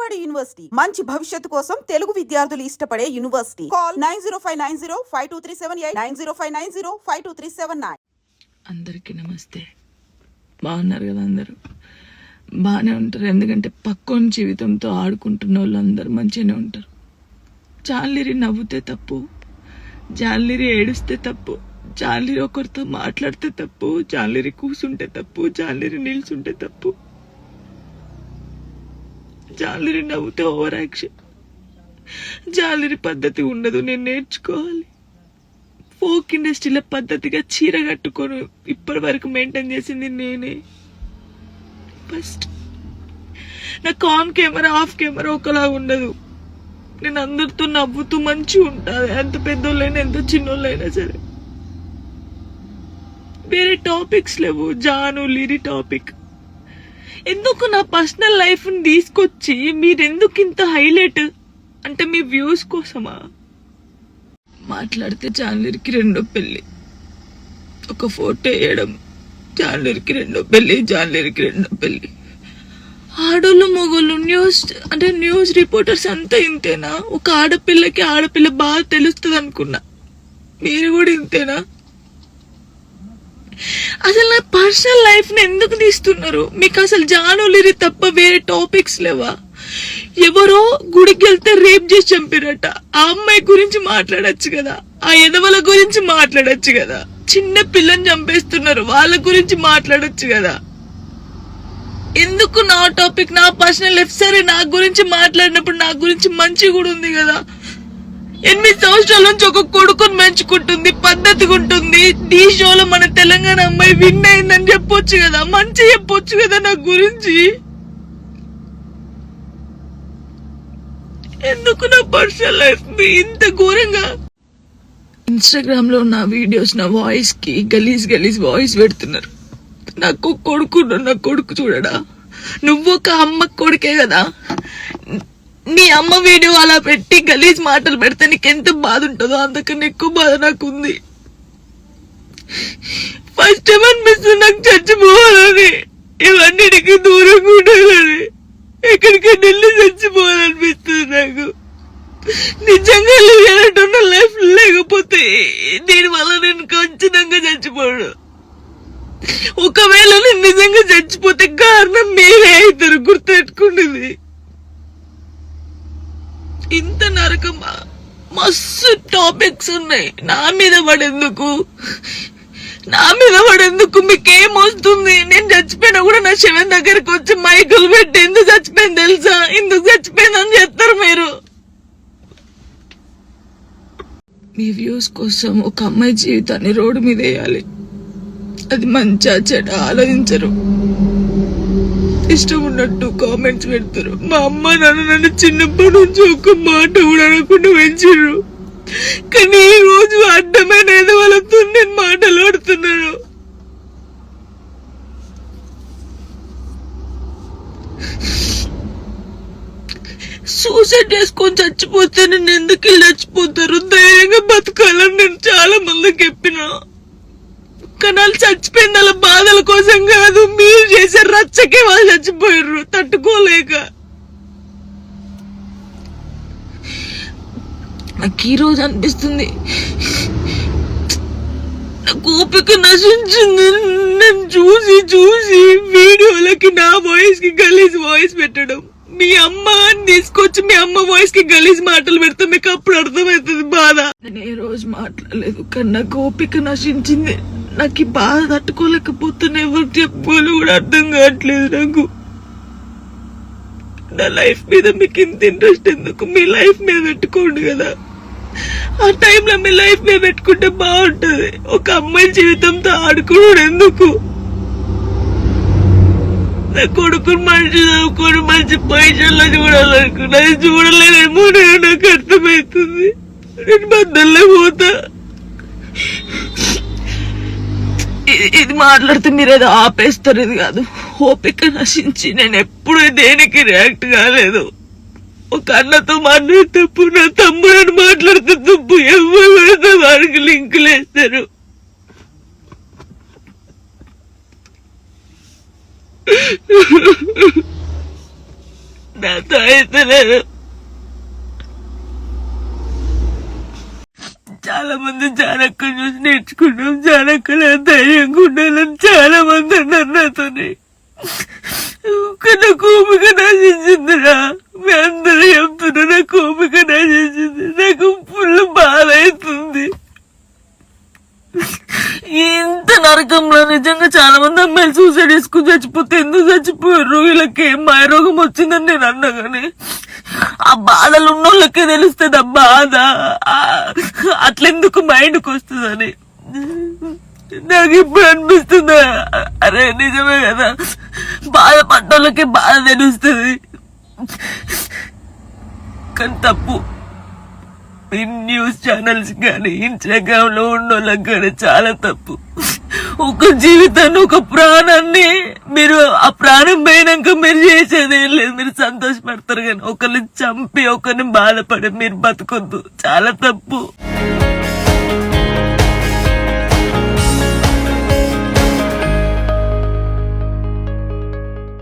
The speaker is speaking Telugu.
బాలబడి యూనివర్సిటీ మంచి భవిష్యత్తు కోసం తెలుగు విద్యార్థులు ఇష్టపడే యూనివర్సిటీ. కాల్ 9059052378 9059052379. అందరికీ నమస్తే. బాగున్నారు కదా? అందరూ బాగానే ఉంటారు. ఎందుకంటే పక్కోని జీవితంతో ఆడుకుంటున్న వాళ్ళందరూ మంచిగానే ఉంటారు. జాలిరి నవ్వుతే తప్పు, జాలిరి ఏడుస్తే తప్పు, జాలిరి ఒకరితో మాట్లాడితే తప్పు, జాలిరి కూసుంటే తప్పు, జాలిరి నిల్చుంటే తప్పు, జాలిరి నవ్వుతే ఓవర్ యాక్షన్. జాలిరి పద్ధతి ఉండదు, నేను నేర్చుకోవాలి. ఫోక్ ఇండస్ట్రీలో పద్ధతిగా చీర కట్టుకొని ఇప్పటి వరకు మెయింటైన్ చేసింది నేనే. ఫస్ట్ నాకు ఆన్ కెమెరా ఆఫ్ కెమెరా ఒకలా ఉండదు. నేను అందరితో నవ్వుతూ మంచిగా ఉంటాను, ఎంత పెద్దోళ్ళైనా ఎంత చిన్నోళ్ళైనా సరే. వేరే టాపిక్స్ లేవు, జాను లిరి టాపిక్. ఎందుకు నా పర్సనల్ లైఫ్ ని తీసుకొచ్చి మీరెందుకు ఇంత హైలైట్? అంటే మీ వ్యూస్ కోసమా? మాట్లాడితే జాన్లరికి రెండో పెళ్లి, ఒక ఫోటో వేయడం, జాన్లరికి రెండో పెళ్లి, జాన్లరికి రెండో పెళ్లి. ఆడోళ్ళు మొగోళ్ళు న్యూస్ రిపోర్టర్స్ అంతా ఇంతేనా? ఒక ఆడపిల్ల బాగా తెలుస్తుంది అనుకున్నా, మీరు కూడా ఇంతేనా? అసలు నా పర్సనల్ లైఫ్ ని ఎందుకు తీస్తున్నారు? మీకు అసలు జానులిరి తప్ప వేరే టాపిక్స్ లేవా? ఎవరో గుడికి వెళ్తే రేప్ చేసి చంపారట, ఆ అమ్మాయి గురించి మాట్లాడచ్చు కదా, ఆ ఎదవల గురించి మాట్లాడచ్చు కదా. చిన్న పిల్లని చంపేస్తున్నారు, వాళ్ళ గురించి మాట్లాడచ్చు కదా. ఎందుకు నా టాపిక్, నా పర్సనల్ లైఫ్? సరే, నా గురించి మాట్లాడినప్పుడు నా గురించి మంచి కూడా ఉంది కదా. 8 సంవత్సరాల నుంచి ఒక కొడుకుని పెంచుకుంటుంది, పద్ధతిగా ఉంటుంది. ఈ షోలో మన తెలంగాణ అమ్మాయి విన్ అయిందని చెప్పొచ్చు కదా, మంచి చెప్పొచ్చు కదా నా గురించి. ఎందుకు నా పర్సనల్ లైఫ్ ఇంత ఘోరంగా? ఇన్స్టాగ్రామ్ లో నా వీడియోస్, నా వాయిస్ కి గలీజ్ వాయిస్ పెడుతున్నారు. నాకు కొడుకు చూడడా? నువ్వు ఒక అమ్మ కొడుకే కదా. నీ అమ్మ వీడియో అలా పెట్టి గలీజ్ మాటలు పెడితే నీకెంత బాధ ఉంటుందో అంతకన్నా ఎక్కువ బాధ నాకుంది. ఫస్ట్ టైం అనిపిస్తుంది నాకు చచ్చిపోవాలని, ఇవన్నిటికి దూరంగా ఉండాలని, ఎక్కడికైనా వెళ్ళి చచ్చిపోవాలనిపిస్తుంది నాకు. నిజంగా లేనట్టున్న లైఫ్ లేకపోతే దీనివల్ల నేను ఖచ్చితంగా చచ్చిపోడు. ఒకవేళ నేను నిజంగా చచ్చిపోతే కారణం మీరే అవుతారు, గుర్తుపెట్టుకునేది. ఇంత నరకమా? మస్తు టాపిక్స్ ఉన్నాయి. నా మీద పడేందుకు మీకేమొస్తుంది? నేను చచ్చిపోయినా కూడా నా శవం దగ్గరకు వచ్చి మైకులు పెట్టి ఎందుకు చచ్చిపోయింది తెలుసా, ఎందుకు చచ్చిపోయిందని చెప్తారు మీరు. మీ వ్యూస్ కోసం ఒక అమ్మాయి జీవితాన్ని రోడ్డు మీద వేయాలి. అది మంచిగా చెడ్డ ఆలోచించరు, ఇష్టం ఉన్నట్టు కామెంట్స్ పెడతారు. మా అమ్మ నాన్న నన్ను చిన్నప్పటి నుంచి ఒక మాట కూడా అనకుండా పెంచారు, కానీ ఈ రోజు అడ్డమైన వాళ్ళతో నేను మాటలు ఆడుతున్నాను. సూసైడ్ చేసుకొని చచ్చిపోతే నేను ఎందుకు వెళ్ళి చచ్చిపోతారు? ధైర్యంగా బతకాలని నేను చాలా మందికి చెప్పినా, కానీ వాళ్ళు చచ్చిపోయింది వాళ్ళ బాధల కోసం కాదు, మీరు చేసే రచ్చకే వాళ్ళు చచ్చిపోయారు తట్టుకోలేక. నాకు ఈ రోజు అనిపిస్తుంది నాకు ఓపిక నశించింది. నేను చూసి వీడియోలకి నా వాయిస్ కి గలీజ్ వాయిస్ పెట్టడం, మీ అమ్మని తీసుకొచ్చి మీ అమ్మ వాయిస్ కి గలీజ్ మాటలు పెడితే మీకు అప్పుడు అర్థమవుతుంది బాధ. నేను ఏ రోజు మాట్లాడలేదు, కానీ నాకు ఓపిక నశించింది. నాకు ఈ బాధ తట్టుకోలేకపోతున్నా, ఎవరు చెప్పుకోవాలి కూడా అర్థం కావట్లేదు నాకు. నా లైఫ్ మీద మీకు ఇంత ఇంట్రెస్ట్ ఎందుకు? మీ లైఫ్ మీద పెట్టుకోండి కదా. ఆ టైంలో మీ లైఫ్ మీద పెట్టుకుంటే బాగుంటది. ఒక అమ్మాయి జీవితంతో ఆడుకోవడం ఎందుకు? నా కొడుకుని మంచి చదువుకొని మంచి పొజిషన్లో చూడాలనుకున్నా, అది చూడలేదేమో నాకు అర్థమవుతుంది. నేను బద్దల్లో పోతా. ఇది మాట్లాడితే మీరు ఏదో ఆపేస్తారు, ఇది కాదు. ఓపిక నశించి నేను ఎప్పుడు దేనికి రియాక్ట్ కాలేదు. ఒక అన్నతో మాట్లాడితే తప్పు, నా తమ్ముడని మాట్లాడితే తప్పు, ఎవరు వారికి లింకులు వేస్తారు. నాతో అయితే లేదు. చాలా మంది జానక్కని చూసి నేర్చుకున్నాం, జానక్కల ధైర్యంగా ఉండాలని చాలా మంది అన్నారు నాతోని. నాకు ఓపిక నశించిందిరా, మీ అందరూ చెప్తున్నా నాకు ఓపిక నశించింది. నాకు ఫుల్ బాధ అవుతుంది. ఇంత నరకంలో నిజంగా చాలా మంది అమ్మాయిలు సూసైడ్ చేసుకుని చచ్చిపోతే ఎందుకు చచ్చిపోయారు, వీళ్ళకి ఏం మాయరోగం వచ్చిందని నేను అన్నా గానీ ఆ బాధలు ఉన్నోళ్ళకే తెలుస్తుంది ఆ బాధ. అట్లెందుకు మైండ్కి వస్తుందని నాకు ఇప్పుడు అనిపిస్తుందా, అరే నిజమే కదా, బాధపడ్డోళ్ళకి బాధ తెలుస్తుంది. కానీ తప్పు ఈ న్యూస్ ఛానల్స్ కానీ ఇన్స్టాగ్రామ్ లో ఉన్నోళ్ళకి కానీ చాలా తప్పు. ఒక జీవితాన్ని, ఒక ప్రాణాన్ని మీరు ఆ ప్రాణం పోయినాక మీరు చేసేది ఏం లేదు, మీరు సంతోషపడతారు. కానీ ఒకరిని చంపి ఒకరిని బాధపడి మీరు బతకొద్దు, చాలా తప్పు.